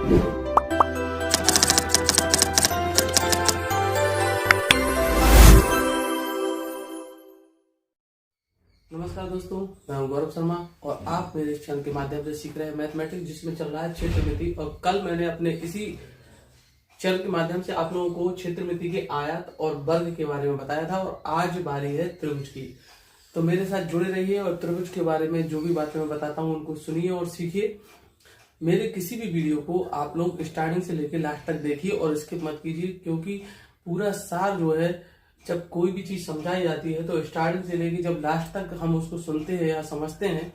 नमस्कार दोस्तों, मैं हूं गौरव शर्मा और आप मेरे इस चैनल के माध्यम से सीख रहे हैं मैथमेटिक्स, जिसमें चल रहा है क्षेत्रमिति। और कल मैंने अपने इसी चैनल के माध्यम से आप लोगों को क्षेत्रमिति के आयत और वर्ग के बारे में बताया था और आज बारी है त्रिभुज की। तो मेरे साथ जुड़े रहिए और त्रिभुज के बारे में जो भी बातें मैं बताता हूँ उनको सुनिए और सीखिए। मेरे किसी भी वीडियो को आप लोग स्टार्टिंग से लेकर लास्ट तक देखिए और स्किप मत कीजिए, क्योंकि पूरा सार जो है, जब कोई भी चीज समझाई जाती है तो स्टार्टिंग से लेकर जब लास्ट तक हम उसको सुनते हैं या समझते हैं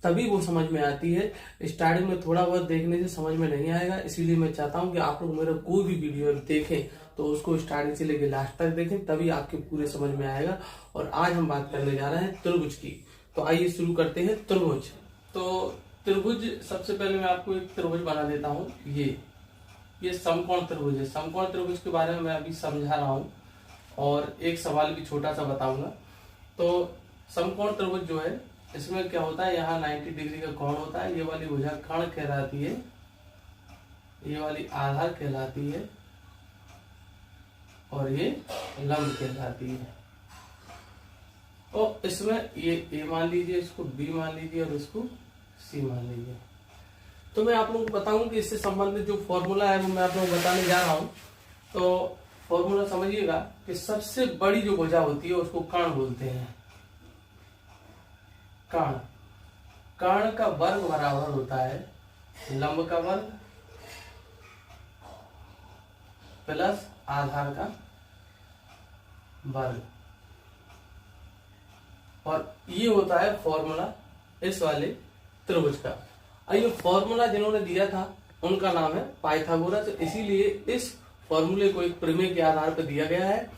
तभी वो समझ में आती है। स्टार्टिंग में थोड़ा बहुत देखने से समझ में नहीं आएगा, इसीलिए मैं चाहता हूँ कि आप लोग मेरा कोई भी वीडियो देखें तो उसको स्टार्टिंग से लेकर लास्ट तक देखें, तभी आपके पूरे समझ में आएगा। और आज हम बात करने जा रहे हैं त्रिभुज की। तो आइए शुरू करते हैं त्रिभुज। तो त्रिभुज, सबसे पहले मैं आपको एक त्रिभुज बना देता हूँ। ये समकोण त्रिभुज है। समकोण त्रिभुज के बारे में मैं अभी समझा रहा हूँ और एक सवाल भी छोटा सा बताऊंगा। तो समकोण त्रिभुज जो है, इसमें क्या होता है, यहाँ 90 डिग्री का कोण होता है। ये वाली भुजा कर्ण कहलाती है, ये वाली आधार कहलाती है और ये लंब कहलाती है। और इसमें ये ए मान लीजिए, इसको बी मान लीजिए और इसको सी मान लीजिए। तो मैं आप लोगों को बताऊं कि इससे संबंधित जो फॉर्मूला है वो मैं आप लोगों को बताने जा रहा हूं। तो फॉर्मूला समझिएगा कि सबसे बड़ी जो भुजा होती है उसको कर्ण बोलते हैं। कर्ण, कर्ण का वर्ग बराबर होता है लंब का वर्ग प्लस आधार का वर्ग। और ये होता है फॉर्मूला इस वाले त्रिभुज का। और ये फॉर्मूला जिन्होंने दिया था उनका नाम है पाइथागोरस, इसीलिए इस फॉर्मूले को एक प्रमेय के आधार पर दिया गया है,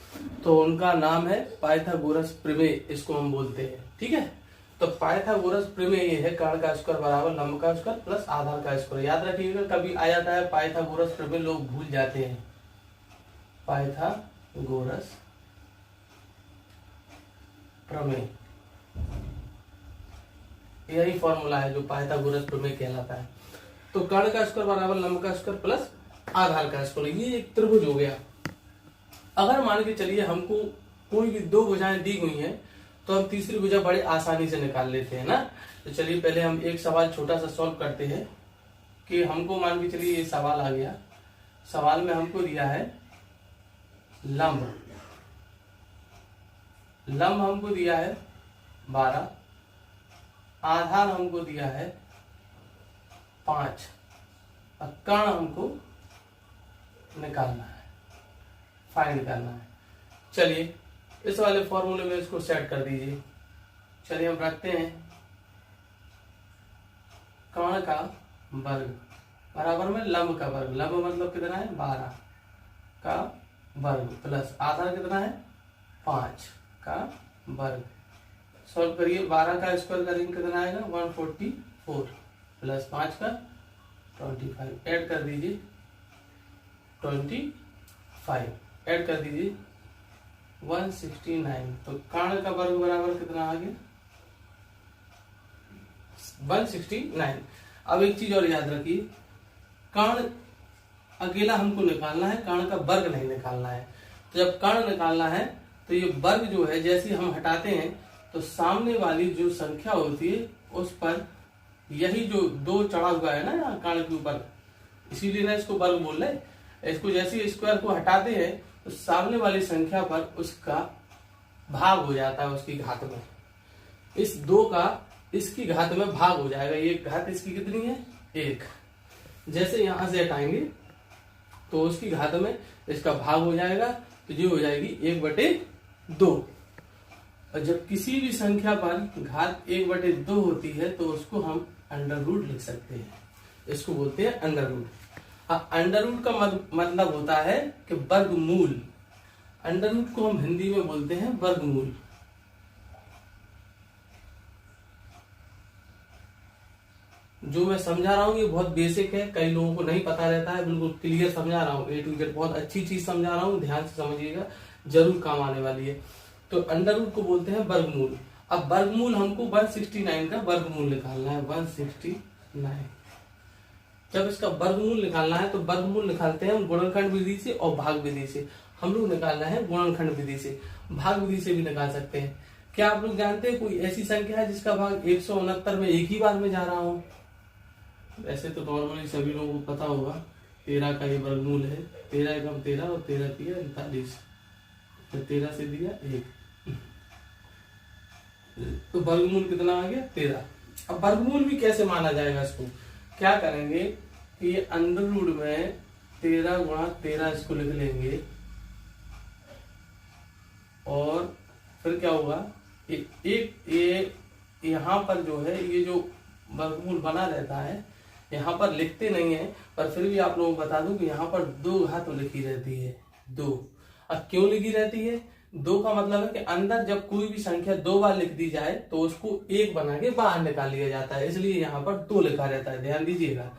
तो उनका नाम है पाइथागोरस प्रमेय, इसको हम बोलते हैं। ठीक है, तो पाइथागोरस प्रमेय ये है कर्ण का स्क्वायर बराबर लंब का स्क्वायर प्लस आधार का स्क्वायर। याद रखिएगा, कभी आ जाता है पाइथागोरस प्रमेय, लोग भूल जाते हैं। पाइथागोरस प्रमेय यही फॉर्मूला है जो पाइथागोरस प्रमेय कहलाता है। तो कर्ण का स्क्वायर बराबर लंब का स्क्वायर प्लस आधार का स्क्वायर, ये एक त्रिभुज हो गया। अगर मान के चलिए हमको कोई भी दो भुजाएं दी हुई हैं तो हम तीसरी भुजा बड़े आसानी से निकाल लेते हैं ना। तो चलिए पहले हम एक सवाल छोटा सा सॉल्व करते हैं कि हमको मान के चलिए ये सवाल आ गया। सवाल में हमको दिया है लंब, लंब हमको दिया है 12, आधार हमको दिया है 5 और कर्ण हमको निकालना है, फाइंड करना है। चलिए इस वाले फॉर्मूले में इसको सेट कर दीजिए। चलिए हम रखते हैं कर्ण का वर्ग बराबर में लंब का वर्ग, लंब मतलब कितना है 12 का वर्ग प्लस आधार कितना है 5 का वर्ग। सॉल्व करिए, 12 का स्क्वायर करेंगे कितना आएगा 144 प्लस 5 का 25, ऐड कर दीजिए 25, ऐड कर दीजिए 169। तो कर्ण का वर्ग बराबर कितना आ गया 169। अब एक चीज और याद रखिए, कर्ण अकेला हमको निकालना है, कर्ण का वर्ग नहीं निकालना है। तो जब कर्ण निकालना है तो ये वर्ग जो है जैसे हम हटाते हैं तो सामने वाली जो संख्या होती है उस पर यही जो 2 चढ़ा हुआ है ना यहाँ कर्ण के ऊपर, इसीलिए ना इसको वर्ग बोल रहे। इसको जैसे स्क्वायर को हटाते हैं तो सामने वाली संख्या पर उसका भाग हो जाता है, उसकी घात में। इस 2 का इसकी घात में भाग हो जाएगा। ये घात इसकी कितनी है 1। जैसे यहां से हटाएंगे तो उसकी घात में इसका भाग हो जाएगा, तो ये हो जाएगी 1/2। और जब किसी भी संख्या पर घात 1/2 होती है तो उसको हम अंडर रूट लिख सकते हैं, इसको बोलते हैं अंडर रूट। अंडर रूट का मतलब होता है कि वर्गमूल। अंडर रूट को हम हिंदी में बोलते हैं वर्गमूल। जो मैं समझा रहा हूँ ये बहुत बेसिक है, कई लोगों को नहीं पता रहता है। बिल्कुल क्लियर समझा रहा हूँ, A to Z बहुत अच्छी चीज समझा रहा हूँ, ध्यान से समझिएगा, जरूर काम आने वाली है। तो अंडर रूट को बोलते हैं वर्गमूल। अब वर्गमूल हमको 169 का वर्गमूल निकालना है, 169। जब इसका वर्गमूल निकालना है तो वर्गमूल निकालते हैं हम गुणनखंड विधि से और भाग विधि से। हम लोग निकालना है गुणनखंड विधि से, भाग विधि से भी निकाल सकते हैं। क्या आप लोग जानते हैं कोई ऐसी संख्या है जिसका भाग 169 में एक ही बार में जा रहा हो? वैसे तो नॉर्मली सभी लोगों को पता होगा 13 का ये वर्गमूल है, 13 एकम 13 और 13 तिया 39, तो 13 से दिया 1, तो वर्गमूल कितना आ गया 13। अब वर्गमूल भी कैसे माना जाएगा, इसको क्या करेंगे कि ये अंडर रूट में 13 गुणा 13 इसको लिख लेंगे और फिर क्या होगा ये यहाँ पर जो है ये जो वर्गमूल बना रहता है, यहाँ पर लिखते नहीं है पर फिर भी आप लोगों को बता दूं कि यहाँ पर 2 घात लिखी रहती है, 2। अब क्यों लिखी रहती है? 2 का मतलब है कि अंदर जब कोई भी संख्या 2 बार लिख दी जाए तो उसको 1 बना के बाहर निकाल लिया जाता है, इसलिए यहाँ पर 2 लिखा रहता है। ध्यान दीजिएगा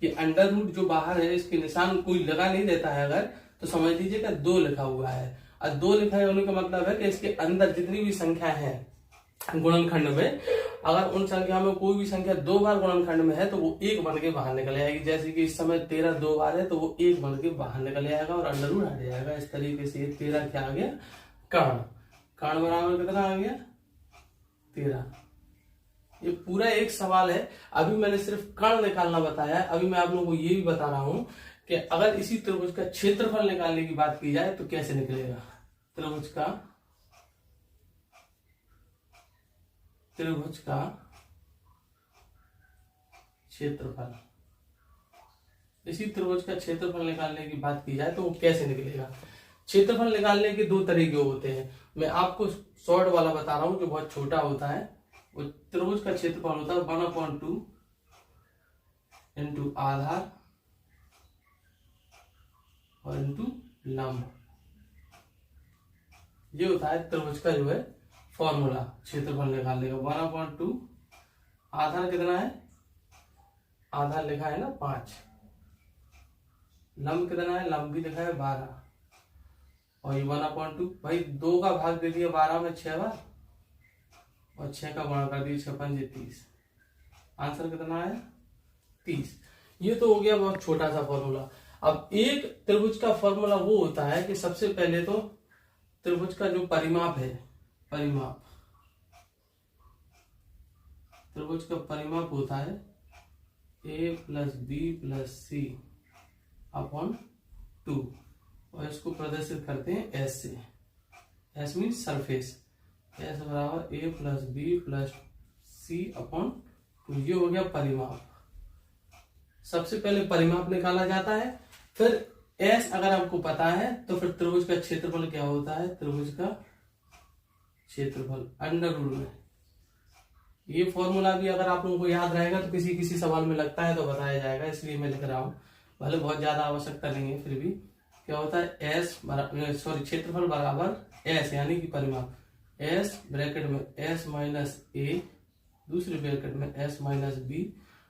कि अंडर रूट जो बाहर है इसके निशान कोई लगा नहीं देता है अगर, तो समझ लीजिएगा 2 लिखा हुआ है। और 2 लिखा है होने का मतलब है कि इसके अंदर जितनी भी संख्या है गुणनखंड में, अगर उन संख्या में कोई भी संख्या 2 बार गुणनखंड में है तो वो 1 बन के बाहर निकल आएगी। जैसे कि इस समय 13 2 बार है तो वो 1 बन के बाहर निकल आएगा और अंडर रूट हट जाएगा। इस तरीके से 13 क्या आ गया कर्ण, कर्ण बराबर कितना आ गया 13। ये पूरा एक सवाल है। अभी मैंने सिर्फ कर्ण निकालना बताया है, अभी मैं आप लोगों को ये भी बता रहा हूं कि अगर इसी त्रिभुज का क्षेत्रफल निकालने की बात की जाए तो कैसे निकलेगा। त्रिभुज का क्षेत्रफल, इसी त्रिभुज का क्षेत्रफल निकालने की बात की जाए तो वो कैसे निकलेगा। क्षेत्रफल निकालने के 2 तरीके होते हैं। मैं आपको शॉर्ट वाला बता रहा हूं जो बहुत छोटा होता है। वो त्रिभुज का क्षेत्रफल होता है 1/2 इंटू आधार और इंटू लंब। ये होता है त्रिभुज का जो है फॉर्मूला क्षेत्रफल निकालने का। 1/2 आधार कितना है, आधार लिखा है ना 5, लंब कितना है, लंब भी लिखा है 12, और ये 1/2 भाई 2 का भाग दे दिया 12 में 6 बार और 6 का गुणा कर दिया 6 पंजे 30, आंसर कितना है 30। ये तो हो गया बहुत छोटा सा फॉर्मूला। अब एक त्रिभुज का फॉर्मूला वो होता है कि सबसे पहले तो त्रिभुज का जो परिमाप है, त्रिभुज का परिमाप होता है a + b + c अपॉन 2 और इसको प्रदर्शित करते हैं s से। s मीन्स सरफेस, s बराबर a + b + c अपॉन 2। ये हो गया परिमाप। सबसे पहले परिमाप निकाला जाता है, फिर s अगर आपको पता है तो फिर त्रिभुज का क्षेत्रफल क्या होता है, त्रिभुज का क्षेत्रफल अंडर रूट में। ये फॉर्मूला भी अगर आप लोगों को याद रहेगा तो किसी सवाल में लगता है तो बताया जाएगा, इसलिए मैं लिख रहा हूं, भले बहुत ज्यादा आवश्यकता नहीं है। फिर भी क्या होता है क्षेत्रफल बराबर s यानी कि परिमाप, s ब्रैकेट में s माइनस a, दूसरे ब्रैकेट में s माइनस b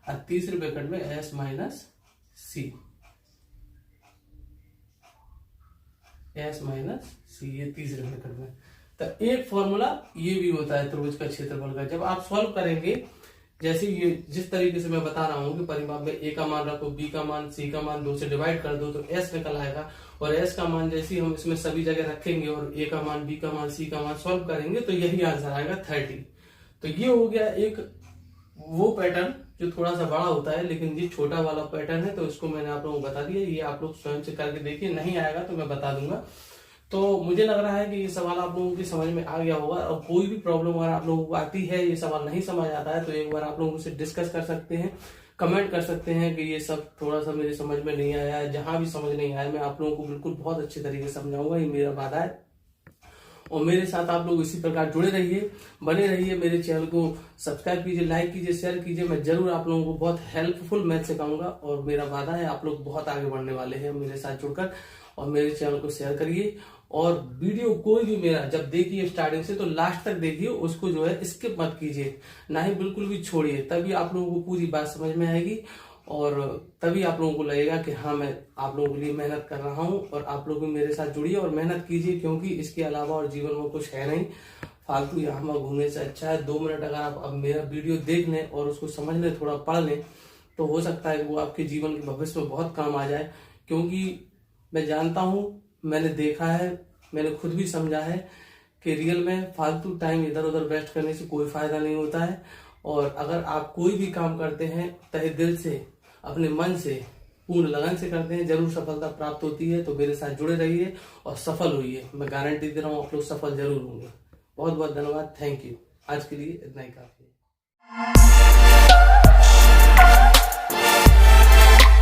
और तीसरे ब्रैकेट में s minus c, s minus c, ये तीसरे ब्रैकेट में। तो एक फॉर्मूला ये भी होता है त्रिभुज का क्षेत्रफल का। जब आप सॉल्व करेंगे, जैसे ये जिस तरीके से मैं बता रहा हूं कि परिमाप में a का मान रखो, b का मान, c का मान 2 से डिवाइड कर दो तो s निकल आएगा, और s का मान जैसे हम इसमें सभी जगह रखेंगे और a का मान, b का मान, c का मान सॉल्व करेंगे तो यही आंसर आएगा 30। तो ये हो गया एक वो पैटर्न जो थोड़ा सा बड़ा होता है, लेकिन ये छोटा वाला पैटर्न है तो इसको मैंने आप लोगों को बता दिया। ये आप लोग स्वयं से करके देखिए, नहीं आएगा तो मैं बता दूंगा। तो मुझे लग रहा है कि ये सवाल आप लोगों की समझ में आ गया होगा, और कोई भी प्रॉब्लम अगर आप लोगों को आती है, ये सवाल नहीं समझ आता है तो एक बार आप लोगों से डिस्कस कर सकते हैं, कमेंट कर सकते हैं कि ये सब थोड़ा सा मेरे समझ में नहीं आया है। जहां भी समझ नहीं आया मैं आप लोगों को बिल्कुल बहुत अच्छे तरीके से समझाऊंगा, ये मेरा वादा है। और मेरे साथ आप लोग इसी प्रकार जुड़े रहिए, बने रहिए, मेरे चैनल को सब्सक्राइब कीजिए, लाइक कीजिए, शेयर कीजिए। मैं जरूर आप लोगों को बहुत हेल्पफुल मैथ सिखाऊंगा और मेरा वादा है आप लोग बहुत आगे बढ़ने वाले हैं मेरे साथ जुड़कर। और मेरे चैनल को शेयर करिए, और वीडियो कोई भी मेरा जब देखिए स्टार्टिंग से तो लास्ट तक देखिए, उसको जो है स्किप मत कीजिए, ना ही बिल्कुल भी छोड़िए, तभी आप लोगों को पूरी बात समझ में आएगी और तभी आप लोगों को लगेगा कि हाँ मैं आप लोगों के लिए मेहनत कर रहा हूँ। और आप लोग भी मेरे साथ जुड़िए और मेहनत कीजिए, क्योंकि इसके अलावा और जीवन में कुछ है नहीं। फालतू यहाँ घूमने से अच्छा है 2 मिनट अगर आप अब मेरा वीडियो देख लें और उसको समझ लें, थोड़ा पढ़ लें, तो हो सकता है कि वो आपके जीवन के भविष्य में बहुत काम आ जाए। क्योंकि मैं जानता हूँ, मैंने देखा है, मैंने खुद भी समझा है कि रियल में फालतू टाइम इधर उधर वेस्ट करने से कोई फायदा नहीं होता है। और अगर आप कोई भी काम करते हैं तहे दिल से, अपने मन से, पूर्ण लगन से करते हैं, जरूर सफलता प्राप्त होती है। तो मेरे साथ जुड़े रहिए और सफल होइए। मैं गारंटी दे रहा हूँ आप लोग सफल जरूर होंगे। बहुत बहुत धन्यवाद, थैंक यू। आज के लिए इतना ही काफी है।